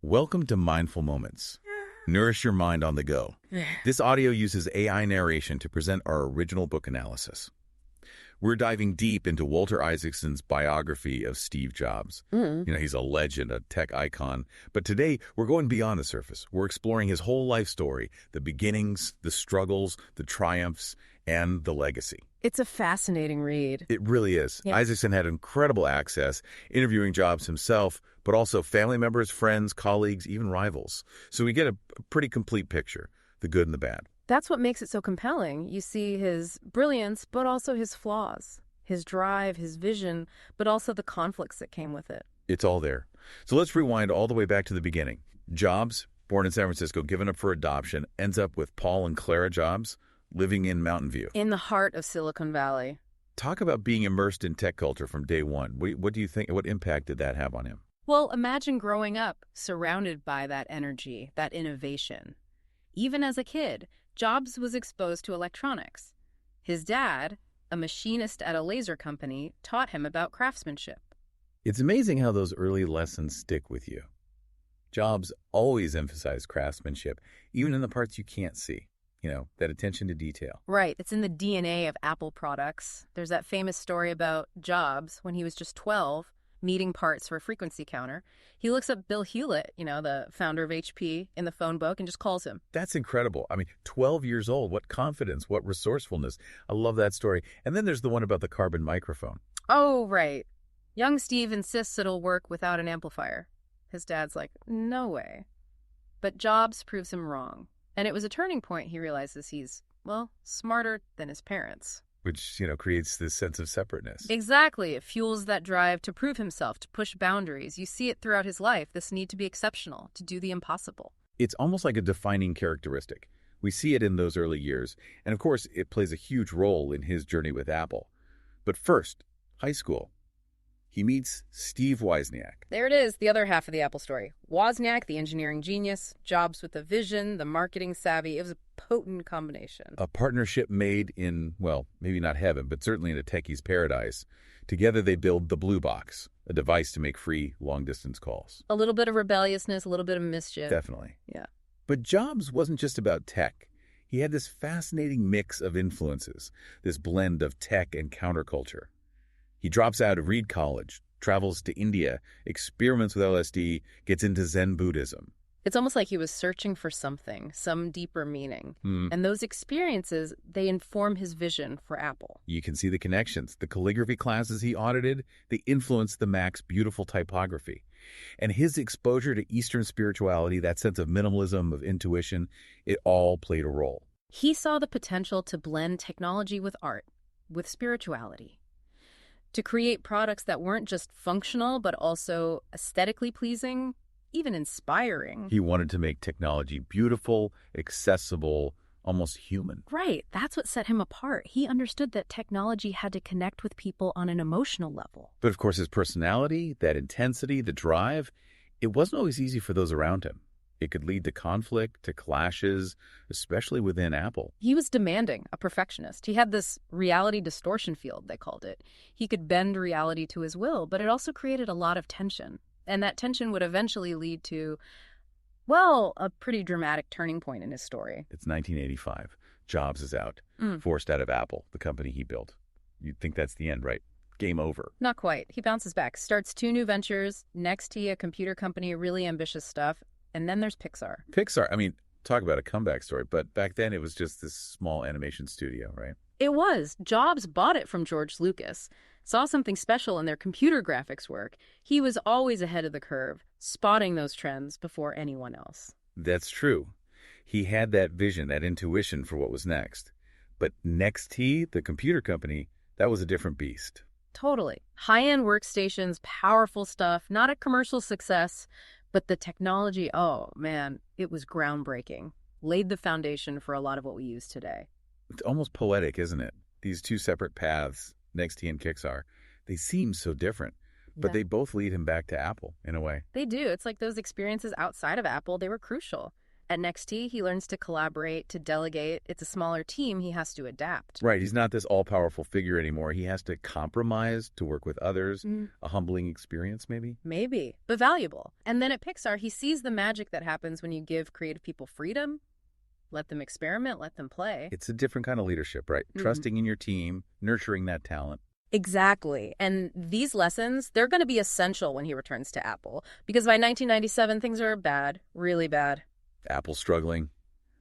Welcome to Mindful Moments. Nourish your mind on the go. This audio uses AI narration to present our original book analysis. We're diving deep into Walter Isaacson's biography of Steve Jobs. He's a legend, a tech icon. But today, we're going beyond the surface. We're exploring his whole life story, the beginnings, the struggles, the triumphs, and the legacy. It's a fascinating read. It really is. Yeah. Isaacson had incredible access, interviewing Jobs himself, but also family members, friends, colleagues, even rivals. So we get a pretty complete picture, the good and the bad. That's what makes it so compelling. You see his brilliance, but also his flaws, his drive, his vision, but also the conflicts that came with it. It's all there. So let's rewind all the way back to the beginning. Jobs, born in San Francisco, given up for adoption, ends up with Paul and Clara Jobs, living in Mountain View. In the heart of Silicon Valley. Talk about being immersed in tech culture from day one. What do you think? What impact did that have on him? Well, imagine growing up surrounded by that energy, that innovation. Even as a kid, Jobs was exposed to electronics. His dad, a machinist at a laser company, taught him about craftsmanship. It's amazing how those early lessons stick with you. Jobs always emphasized craftsmanship, even in the parts you can't see. That attention to detail. Right. It's in the DNA of Apple products. There's that famous story about Jobs when he was just 12, needing parts for a frequency counter. He looks up Bill Hewlett, the founder of HP, in the phone book and just calls him. That's incredible. 12 years old. What confidence, what resourcefulness. I love that story. And then there's the one about the carbon microphone. Oh, right. Young Steve insists it'll work without an amplifier. His dad's like, no way. But Jobs proves him wrong. And it was a turning point. He realizes he's, smarter than his parents. Which, creates this sense of separateness. Exactly. It fuels that drive to prove himself, to push boundaries. You see it throughout his life, this need to be exceptional, to do the impossible. It's almost like a defining characteristic. We see it in those early years. And of course, it plays a huge role in his journey with Apple. But first, high school. He meets Steve Wozniak. There it is, the other half of the Apple story. Wozniak, the engineering genius, Jobs with the vision, the marketing savvy. It was a potent combination. A partnership made in, maybe not heaven, but certainly in a techie's paradise. Together they build the Blue Box, a device to make free long-distance calls. A little bit of rebelliousness, a little bit of mischief. Definitely. Yeah. But Jobs wasn't just about tech. He had this fascinating mix of influences, this blend of tech and counterculture. He drops out of Reed College, travels to India, experiments with LSD, gets into Zen Buddhism. It's almost like he was searching for something, some deeper meaning. And those experiences, they inform his vision for Apple. You can see the connections. The calligraphy classes he audited, they influenced the Mac's beautiful typography. And his exposure to Eastern spirituality, that sense of minimalism, of intuition, it all played a role. He saw the potential to blend technology with art, with spirituality. To create products that weren't just functional, but also aesthetically pleasing, even inspiring. He wanted to make technology beautiful, accessible, almost human. Right. That's what set him apart. He understood that technology had to connect with people on an emotional level. But of course, his personality, that intensity, the drive, it wasn't always easy for those around him. It could lead to conflict, to clashes, especially within Apple. He was demanding, a perfectionist. He had this reality distortion field, they called it. He could bend reality to his will, but it also created a lot of tension. And that tension would eventually lead to, a pretty dramatic turning point in his story. It's 1985. Jobs is out, forced out of Apple, the company he built. You'd think that's the end, right? Game over. Not quite. He bounces back, starts 2 new ventures, Nexty, a computer company, really ambitious stuff. And then there's Pixar. Talk about a comeback story. But back then, it was just this small animation studio, right? It was. Jobs bought it from George Lucas, saw something special in their computer graphics work. He was always ahead of the curve, spotting those trends before anyone else. That's true. He had that vision, that intuition for what was next. But Nexty, the computer company, that was a different beast. Totally. High-end workstations, powerful stuff, not a commercial success. But the technology, it was groundbreaking. Laid the foundation for a lot of what we use today. It's almost poetic, isn't it? These 2 separate paths, Nexty and Pixar, they seem so different, but they both lead him back to Apple in a way. They do. It's like those experiences outside of Apple, they were crucial. At NXT, he learns to collaborate, to delegate. It's a smaller team. He has to adapt. Right. He's not this all-powerful figure anymore. He has to compromise to work with others. A humbling experience, maybe? Maybe, but valuable. And then at Pixar, he sees the magic that happens when you give creative people freedom, let them experiment, let them play. It's a different kind of leadership, right? Trusting in your team, nurturing that talent. Exactly. And these lessons, they're going to be essential when he returns to Apple. Because by 1997, things are bad, really bad. Apple's struggling,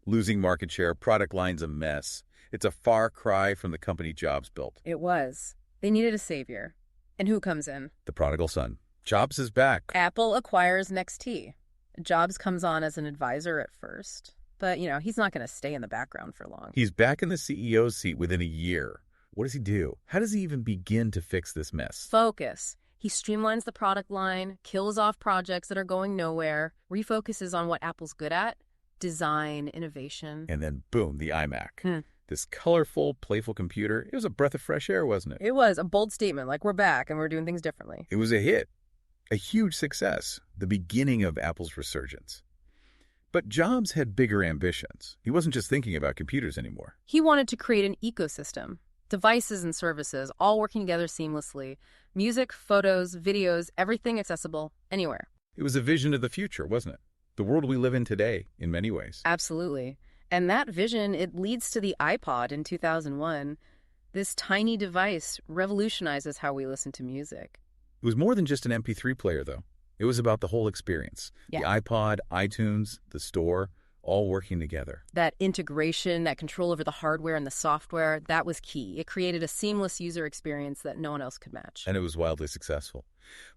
losing market share, product line's a mess. It's a far cry from the company Jobs built. It was. They needed a savior. And who comes in? The prodigal son. Jobs is back. Apple acquires NXT. Jobs comes on as an advisor at first. But, he's not going to stay in the background for long. He's back in the CEO's seat within a year. What does he do? How does he even begin to fix this mess? Focus. He streamlines the product line, kills off projects that are going nowhere, refocuses on what Apple's good at, design, innovation. And then, boom, the iMac. This colorful, playful computer. It was a breath of fresh air, wasn't it? It was a bold statement, like we're back and we're doing things differently. It was a hit, a huge success, the beginning of Apple's resurgence. But Jobs had bigger ambitions. He wasn't just thinking about computers anymore. He wanted to create an ecosystem. Devices and services, all working together seamlessly. Music, photos, videos, everything accessible anywhere. It was a vision of the future, wasn't it? The world we live in today, in many ways. Absolutely. And that vision, it leads to the iPod in 2001. This tiny device revolutionizes how we listen to music. It was more than just an MP3 player, though. It was about the whole experience. Yeah. The iPod, iTunes, the store, all working together. That integration, that control over the hardware and the software, that was key. It created a seamless user experience that no one else could match. And it was wildly successful.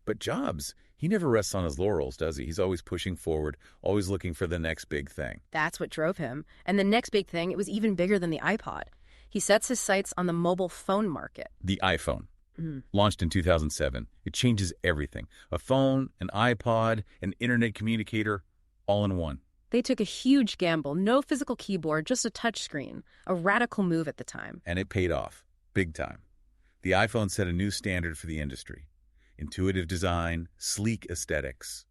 But Jobs, he never rests on his laurels, does he? He's always pushing forward, always looking for the next big thing. That's what drove him. And the next big thing, it was even bigger than the iPod. He sets his sights on the mobile phone market. The iPhone. Launched in 2007. It changes everything. A phone, an iPod, an internet communicator, all in one. They took a huge gamble. No physical keyboard, just a touchscreen. A radical move at the time. And it paid off. Big time. The iPhone set a new standard for the industry. Intuitive design, sleek aesthetics.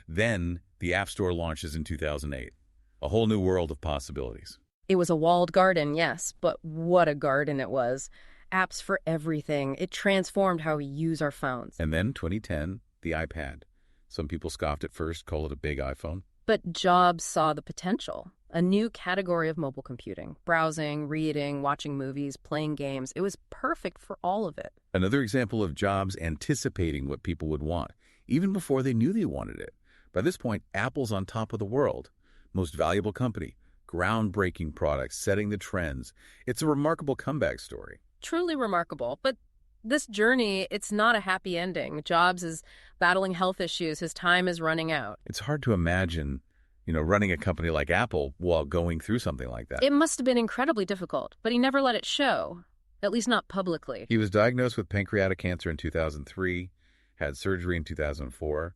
Then, the App Store launches in 2008. A whole new world of possibilities. It was a walled garden, yes, but what a garden it was. Apps for everything. It transformed how we use our phones. And then, 2010, the iPad. Some people scoffed at first, called it a big iPhone. But Jobs saw the potential. A new category of mobile computing. Browsing, reading, watching movies, playing games. It was perfect for all of it. Another example of Jobs anticipating what people would want, even before they knew they wanted it. By this point, Apple's on top of the world. Most valuable company. Groundbreaking products, setting the trends. It's a remarkable comeback story. Truly remarkable. But this journey, it's not a happy ending. Jobs is battling health issues. His time is running out. It's hard to imagine, running a company like Apple while going through something like that. It must have been incredibly difficult, but he never let it show, at least not publicly. He was diagnosed with pancreatic cancer in 2003, had surgery in 2004.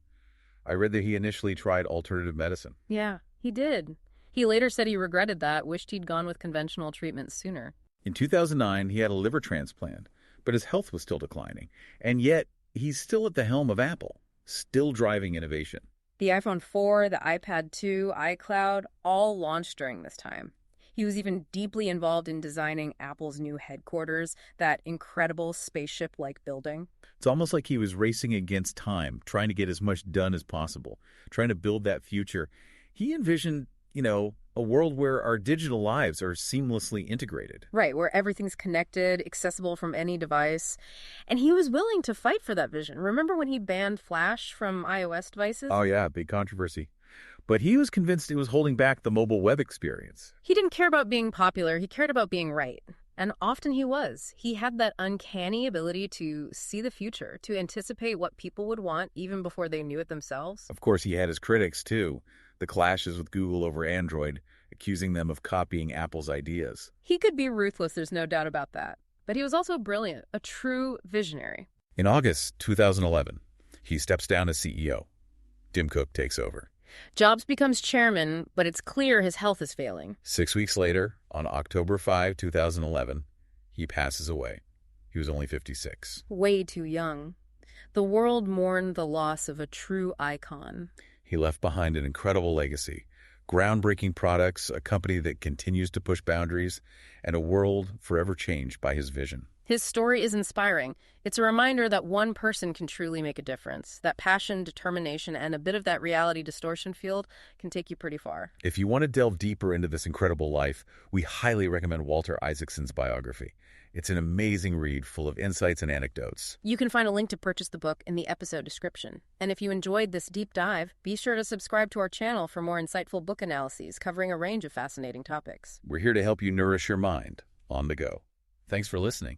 I read that he initially tried alternative medicine. Yeah, he did. He later said he regretted that, wished he'd gone with conventional treatment sooner. In 2009, he had a liver transplant, but his health was still declining. And yet, he's still at the helm of Apple, still driving innovation. The iPhone 4, the iPad 2, iCloud, all launched during this time. He was even deeply involved in designing Apple's new headquarters, that incredible spaceship-like building. It's almost like he was racing against time, trying to get as much done as possible, trying to build that future. He envisioned, a world where our digital lives are seamlessly integrated. Right, where everything's connected, accessible from any device. And he was willing to fight for that vision. Remember when he banned Flash from iOS devices? Oh, yeah, big controversy. But he was convinced it was holding back the mobile web experience. He didn't care about being popular. He cared about being right. And often he was. He had that uncanny ability to see the future, to anticipate what people would want even before they knew it themselves. Of course, he had his critics, too. The clashes with Google over Android, accusing them of copying Apple's ideas. He could be ruthless, there's no doubt about that. But he was also brilliant, a true visionary. In August 2011, he steps down as CEO. Tim Cook takes over. Jobs becomes chairman, but it's clear his health is failing. 6 weeks later, on October 5, 2011, he passes away. He was only 56. Way too young. The world mourned the loss of a true icon. He left behind an incredible legacy, groundbreaking products, a company that continues to push boundaries, and a world forever changed by his vision. His story is inspiring. It's a reminder that one person can truly make a difference. That passion, determination, and a bit of that reality distortion field can take you pretty far. If you want to delve deeper into this incredible life, we highly recommend Walter Isaacson's Biography. It's an amazing read full of insights and anecdotes. You can find a link to purchase the book in the episode description. And if you enjoyed this deep dive, be sure to subscribe to our channel for more insightful book analyses covering a range of fascinating topics. We're here to help you nourish your mind on the go. Thanks for listening.